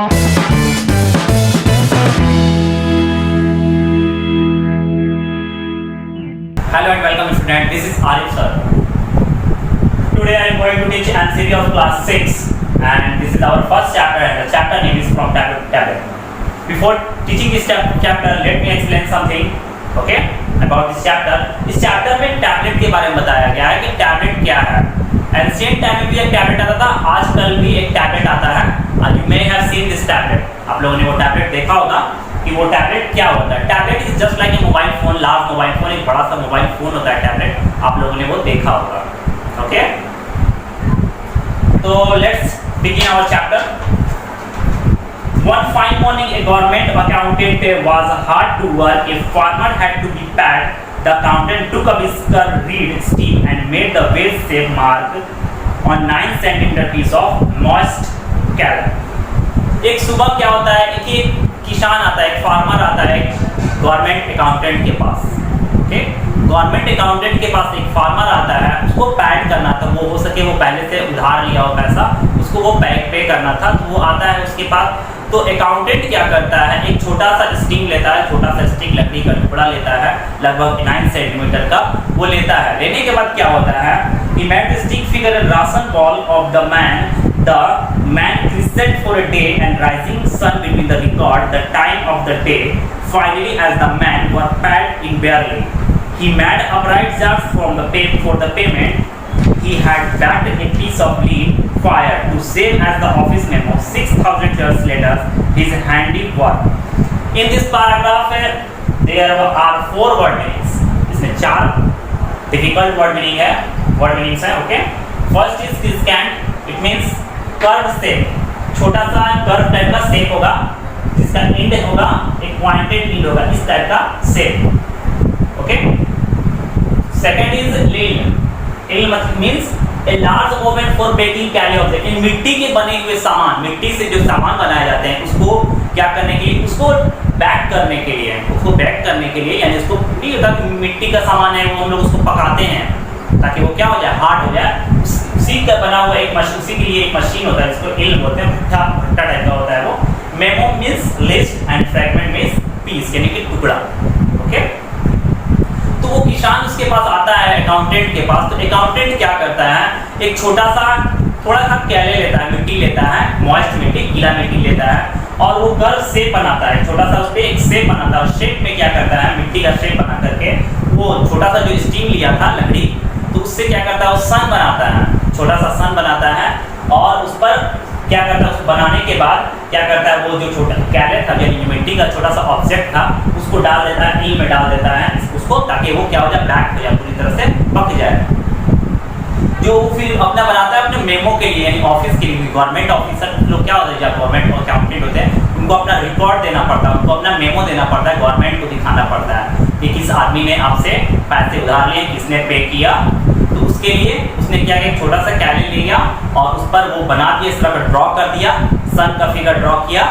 Hello and welcome student, this is Arif sir. Today I am going to teach NCV of class 6 and this is our first chapter and the chapter name is from tablet to tablet. Before teaching this chapter, let me explain something about this chapter. इस chapter में tablet के बारे में बताया गया है कि tablet क्या है. Ancient time में भी एक tablet आता था, आजकल भी एक tablet आता है. You may have seen this tablet. आप लोगों ने वो tablet देखा होगा कि वो टैबलेट क्या होता है. Tablet is just like a mobile phone, large mobile phone, एक बड़ा सा मोबाइल फोन होता है टैबलेट. आप लोगों ने वो देखा होगा. ओके, तो let's begin our chapter. One fine morning, a government accountant was hard to work. A farmer had to be paid. The accountant took a whisker reed steam and made the wedge shape mark on 9 centimeter piece of moist chalk. एक सुबह क्या होता है कि किसान आता है, एक फार्मर आता है गवर्नमेंट अकाउंटेंट के पास. ओके, गवर्नमेंट अकाउंटेंट के पास एक फार्मर आता है, उसको पैड करना था. वो हो सके वो पहले से उधार लिया हो पैसा, उसको वो पे करना था. तो वो आता है उसके पास. तो अकाउंटेंट क्या करता है, एक छोटा सा स्टिंग लेता है, छोटा सा स्टिंग लकड़ी का टुकड़ा लेता है, लगभग 9 सेंटीमीटर का वो लेता है. लेने के बाद क्या होता है, he made the stick figure a rason ball of the man. The man glistened for a day and rising sun between the record the time of the day. Finally, as the man were paid in barely, he made upright jars from the for the payment. He had backed a piece of lead fire to save as the office memo. 6,000 years later, his handiwork. In this paragraph, there are 4 word meanings. इसमें 4 difficult word meaning है, word meanings है. Okay, first is glistened. It means curve shape, छोटा सा curve type का shape होगा जिसका and होगा एक पॉइंटेड एंड होगा, इस टाइप का शेप. ओके, सेकंड इज लील. लील means a large oven for baking carry object. इन मिट्टी के बने हुए सामान, मिट्टी से जो सामान बनाए जाते हैं उसको क्या करने के लिए, उसको बैक करने के लिए, उसको बैक करने के लिए, यानी इसको नहीं होता कि मिट्टी का सामान है वो हम लोग उसको पकाते हैं ताकि वो क्या हो जाए, हार्ड हो जाए. उसी का बना हुआ एक मशीन, उसी के लिए एक मशीन होता है जिसको इल्म बोलते हैं, भट्टा टाइप का होता है वो. Memo means list and fragment means piece, यानी कि टुकड़ा. ओके, तो वो किसान उसके पास आता है अकाउंटेंट के पास. तो अकाउंटेंट क्या करता है, एक छोटा सा थोड़ा सा कैले लेता है, मिट्टी लेता है, मॉइस्ट मिट्टी, गीला मिट्टी लेता है और वो कर्व शेप बनाता है, छोटा सा उस पे एक शेप बनाता है. शेप में क्या करता है, मिट्टी का शेप बना करके वो छोटा सा जो स्टीम लिया था लकड़ी, तो उससे क्या करता है, वो सन बनाता है, छोटा सा सन बनाता है. और उस पर क्या करता है, उसको बनाने के बाद क्या करता है, वो जो छोटा कैले था, यानी मिट्टी का छोटा सा ऑब्जेक्ट था, उसको डाल देता है, ईल में डाल देता है उसको, ताकि वो क्या हो जाए, ब्लैक हो जाए, पूरी तरह से पक जाए. जो फिर अपना बनाता है अपने मेमो के लिए, यानी ऑफिस के लिए. गवर्नमेंट ऑफिसर लोग क्या होते हैं, जब गवर्नमेंट अकाउंटेंट होते हैं, उनको अपना रिकॉर्ड देना पड़ता है, उनको अपना मेमो देना पड़ता है, गवर्नमेंट को दिखाना पड़ता है कि किस आदमी ने आपसे पैसे उधार लिए, किसने पे किया. तो उसके लिए उसने क्या किया, छोटा सा कैले लिया और उस पर वो बना दिया, इस तरह का ड्रॉ कर दिया, सन का फिगर ड्रॉ किया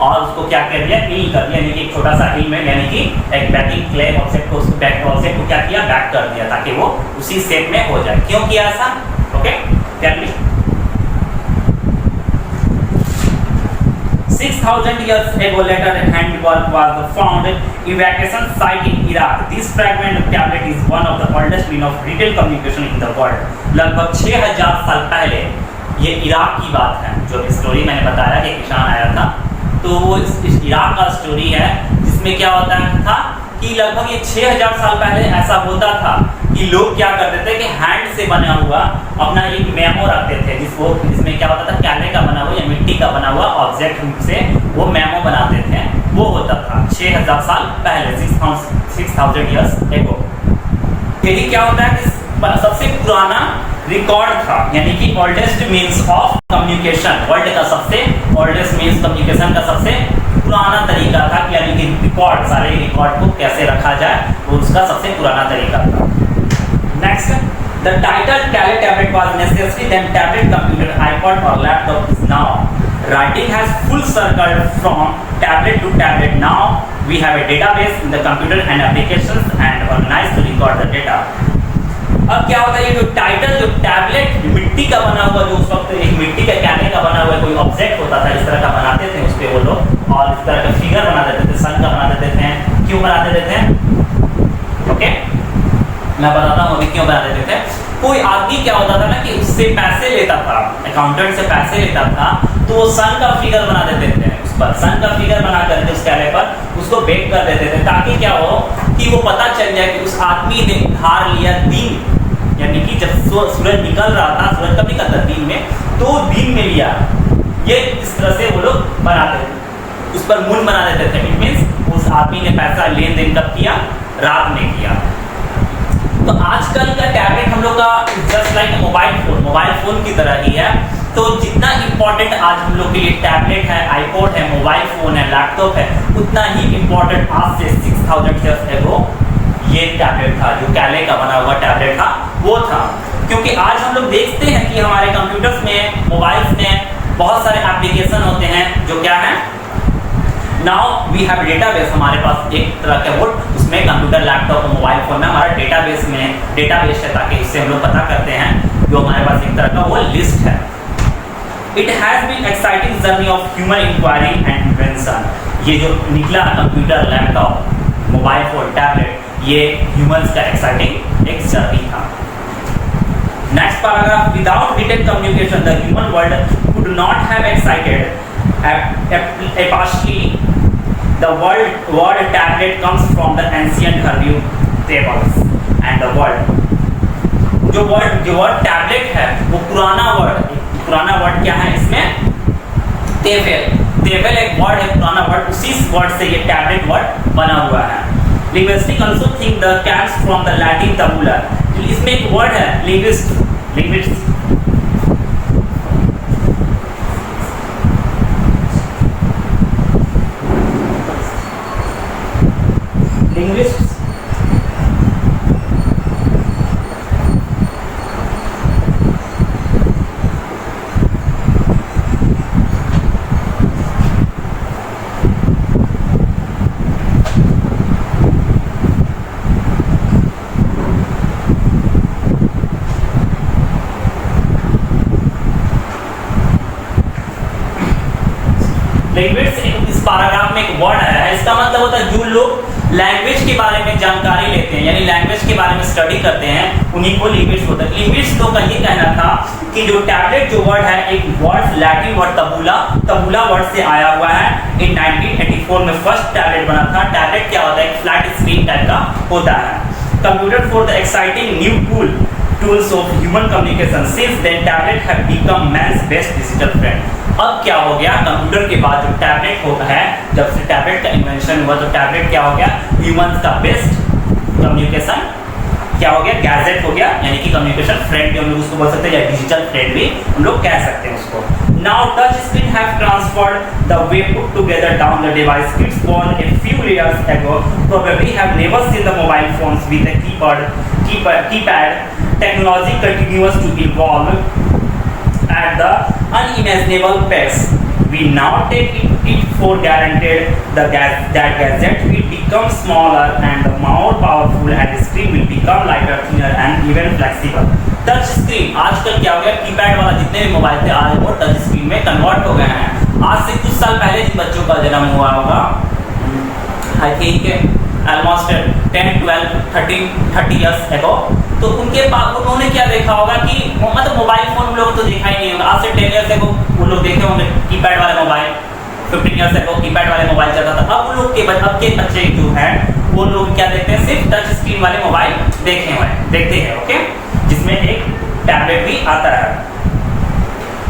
और उसको क्या कर दिया, ईल कर दिया, यानी कि एक छोटा सा ईल में, यानी कि एक बैकिंग क्ले ऑब्जेक्ट को, उसको बैक ऑब्जेक्ट को क्या किया, बैक कर दिया ताकि वो उसी शेप में हो जाए. क्यों किया ऐसा? Okay, tell me. 6,000 years ago, later handwork was found evacuation site in Iraq. This fragment of tablet is one of the oldest means of retail communication in the world. लगभग 6,000 साल पहले, ये इराक की बात है, जो स्टोरी मैंने बताया कि किसान आया था, तो वो इस इराक का स्टोरी है जिसमें क्या होता था कि लगभग ये 6,000 साल पहले ऐसा होता था कि लोग क्या करते थे कि हैंड से बना हुआ अपना एक मेमो रखते थे, जिसमें क्या होता था, कैले का बना हुआ या मिट्टी का बना हुआ ऑब्जेक्ट से वो मेमो बनाते थे. वो होता था 6,000 साल पहले, 6,000 years ago. यही क्या होता है कि सबसे पुराना रिकॉर्ड था, यानी कि oldest means of communication. World का सबसे ओल्डेस्ट मीन्स कम्युनिकेशन का सबसे पुराना तरीका था, यानी कि रिकॉर्ड, सारे रिकॉर्ड को कैसे रखा जाए, वो उसका सबसे पुराना तरीका था. Next, the title Tally tablet was necessary, then tablet, computer, iPod or laptop is now. Writing has full circle from tablet to tablet. Now we have a database in the computer and applications and organized to record the data. अब क्या होता है, ये जो title, जो tablet मिट्टी का बना हुआ, जो उस वक्त एक मिट्टी का कैमरे का बना हुआ कोई ऑब्जेक्ट होता था, इस तरह का बनाते थे, उस थे वो लोग, और इस तरह का फिगर बना देते थे, सन का बना देते थे। क्यों बना देते थे? ओके, मैं बताता हूँ अभी क्यों बना देते थे। कोई आदमी क्या होता था ना कि उससे पैसे लेता था, अकाउंटेंट से पैसे लेता था, तो वो सन का फिगर बना देते थे, उस पर सन का फिगर बना करके उस कैले पर उसको बेक कर देते थे, ताकि क्या हो कि वो पता चल जाए कि उस आदमी ने उधार लिया दिन, यानी कि जब सूरज निकल रहा था, सूरज कब निकलता दिन में, तो दिन में लिया। ये इस तरह से वो लोग बनाते थे, उस पर मूल बना देते थे। इट मीन्स उस आदमी ने पैसा लेन देन कब किया? रात में किया। तो आजकल का टैबलेट हम लोग का जस्ट लाइक मोबाइल फोन की तरह ही है। तो जितना इम्पोर्टेंट आज हम लोग के लिए टैबलेट है, आईपॉड है, मोबाइल फोन है, लैपटॉप है, उतना ही इम्पोर्टेंट आज से 6000 ईयर्स एगो ये टैबलेट था, जो कैले का बना हुआ टैबलेट था वो था। क्योंकि आज हम लोग देखते हैं कि हमारे कंप्यूटर्स में, मोबाइल्स में बहुत सारे एप्लीकेशन होते हैं जो क्या है, नाउ वी हैव डेटाबेस। हमारे पास एक तरह का वो उसमें कंप्यूटर, लैपटॉप और मोबाइल फोन में हमारा डेटाबेस है, ताकि इससे हम लोग पता करते हैं, जो हमारे पास एक तरह का वो लिस्ट है। It has been exciting journey of human inquiry and invention. ये जो निकला computer, laptop, mobile phone, tablet, ये ह्यूमंस का एक्साइटिंग एक जर्नी था। Next paragraph, without written communication the human world could not have excited partially. The word tablet comes from the ancient Hebrew tables and the word जो word tablet है वो पुराना word क्या है इसमें? तेफेल एक वर्ड है, पुराना वर्ड, उसी वर्ड से ये टैबलेट वर्ड बना हुआ है। Linguistic also think the comes from the Latin tabula. इसमें एक वर्ड है linguist लैंग्वेज इस पैराग्राफ में एक वर्ड आया है, इसका मतलब होता है जो लोग लैंग्वेज के बारे में जानकारी लेते हैं, यानी लैंग्वेज के बारे में स्टडी करते हैं, उन्हीं को लिंग्विस्ट होता है। लिंग्विस्ट लोग का ये कहना था कि जो टैबलेट जो वर्ड है, एक वर्ड लैटिन वर्ड तबूला वर्ड से आया हुआ है। इन 1984 में फर्स्ट टैबलेट बना था। टैबलेट क्या होता है? एक फ्लैट स्क्रीन टाइप का होता है। Computer for the exciting new tools of human communication. Since then tablet have become man's best digital friend. अब क्या हो गया? कंप्यूटर के बाद जो टैबलेट होता है, जब से टैबलेट का इन्वेंशन हुआ तो टैबलेट क्या हो गया? ह्यूमंस का बेस्ट कम्युनिकेशन क्या हो गया? गैजेट हो गया, यानी कि कम्युनिकेशन फ्रेंड भी हम लोग उसको बोल सकते हैं, या डिजिटल फ्रेंड भी हम लोग कह सकते हैं उसको। Now touch screen have transferred the way put together down the device. Kids born a few years ago probably have never seen the mobile phones with a keypad. Technology continues to evolve at the unimaginable pace. We now take it for granted that gadget will become smaller and more powerful, and the screen will become lighter, thinner, and even flexible. Touch screen आजकल क्या हो गया? Keypad वाला जितने भी mobile थे आज वो टच स्क्रीन में कन्वर्ट हो गए हैं। आज से कुछ साल पहले जिन बच्चों का जन्म हुआ होगा, I think almost 10, 12, 13, 30 years ago, तो उनके पास उन्होंने क्या देखा होगा कि मतलब मोबाइल फोन उन लोगों तो देखा ही नहीं होगा। आज से 10 ईयर्स एगो वो लोग देखे होंगे कीपैड वाले मोबाइल, 15 ईयर्स एगो कीपैड वाले मोबाइल चलता था। अब उन लोग के बच्चे जो हैं वो लोग क्या देखते हैं? सिर्फ टच स्क्रीन वाले मोबाइल देखते हैं, ओके, जिसमें एक टैबलेट भी आता है।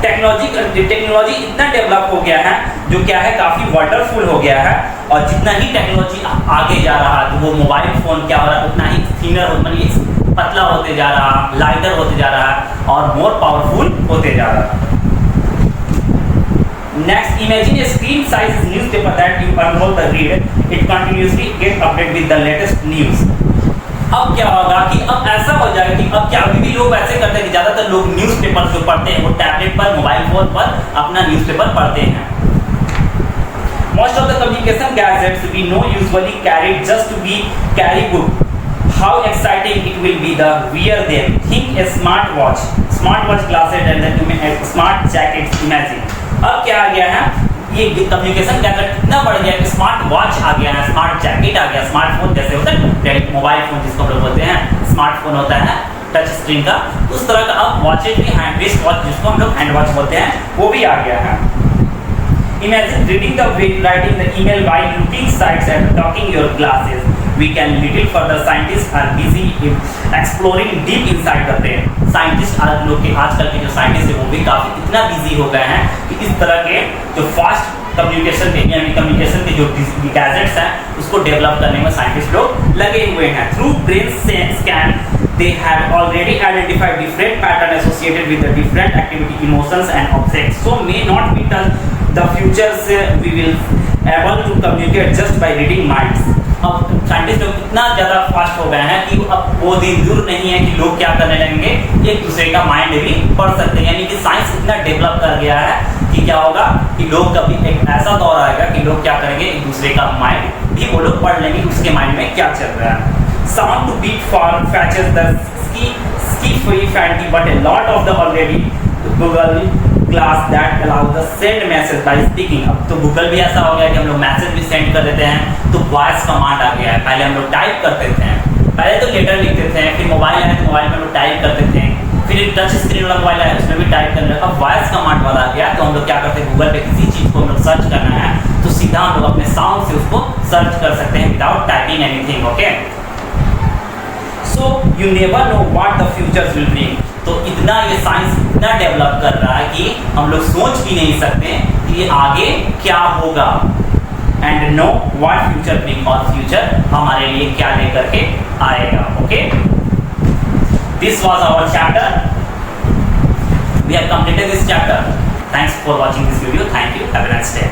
टेक्नोलॉजी इतना डेवलप हो गया है जो क्या है काफ़ी वंडरफुल हो गया है, और जितना ही टेक्नोलॉजी आगे जा रहा है तो वो मोबाइल फ़ोन क्या हो रहा है उतना ही थिनर मतलब पतला होते जा रहा, लाइटर होते जा रहा है और मोर पावरफुल होते जा रहा है। Next, imagine a screen size newspaper that you unroll the read. It continuously get updated with the latest news. अब क्या होगा कि अब ऐसा हो जाएगा कि अब क्या अभी भी लोग ऐसे करते हैं कि ज़्यादातर लोग न्यूज़पेपर जो पढ़ते हैं वो टैबलेट पर, मोबाइल फोन पर अपना न्यूज़पेपर पढ़ते हैं। Most of the communication gadgets we know usually carried just to be carry book. How exciting it will be the wear them. Think a smartwatch glasses and then smart jackets. Imagine. अब क्या आ गया है? ये communication gadget इतना बढ़ गया कि smart watch आ गया है, स्मार्ट जैकेट आ गया, स्मार्टफोन जैसे होता है मोबाइल फोन जिसको हम लोग बोलते हैं, स्मार्टफोन होता है टच स्क्रीन का, उस तरह का अब वॉचेज भी, हैंड रिस्ट वॉच जिसको हम लोग हैंड वॉच बोलते हैं, वो भी आ गया है। Imagine reading the writing the email while looking sites and talking your glasses. We can little further. Scientists are busy in exploring deep inside the brain. Scientists आज लोग के आजकल के जो साइंटिस्ट है वो भी काफी इतना बिजी हो गए हैं कि इस तरह के जो फास्ट कम्युनिकेशन के यानी कम्युनिकेशन के जो गैजेट्स हैं उसको डेवलप करने में साइंटिस्ट लोग लगे हुए हैं। Through brain scan they have already identified different pattern associated with the different activity, emotions and objects. So may not be the futures we will able to communicate just by reading minds. अब scientist लोग इतना ज़्यादा fast हो गए हैं कि अब वो दिन दूर नहीं है कि लोग क्या करने लगेंगे, एक दूसरे का माइंड भी पढ़ सकते हैं। यानी कि साइंस इतना डेवलप कर गया है कि क्या होगा कि लोग कभी एक ऐसा दौर आएगा कि लोग क्या करेंगे, एक दूसरे का माइंड भी वो लोग पढ़ लेंगे, उसके माइंड में क्या चल रहा है। Sound to beat for fetches the ski-free fancy, but a lot of the already Google Glass that allows the send message by speaking. अब तो Google भी ऐसा हो गया कि हम लोग मैसेज भी सेंड कर देते हैं तो वॉइस कमांड आ गया है। पहले हम लोग टाइप करते थे, पहले तो लेटर लिखते थे, फिर मोबाइल आया तो मोबाइल में लोग टाइप करते थे, फिर टच स्क्रीन वाला मोबाइल आया उसमें भी टाइप करने लगा। अब वॉइस कमांड वाला आ गया तो हम लोग क्या करते हैं, गूगल पे किसी चीज़ को हम लोग सर्च करना है तो सीधा हम लोग अपने साउंड से उसको सर्च कर सकते हैं without typing anything. Okay, so you never know what the futures will bring. तो इतना ये साइंस इतना डेवलप कर रहा है कि हम लोग सोच भी नहीं सकते कि ये आगे क्या होगा। And know what future bring, और फ्यूचर हमारे लिए क्या लेकर के आएगा। Okay, this was our chapter, we have completed this chapter. Thanks for watching this video, thank you, have a nice day.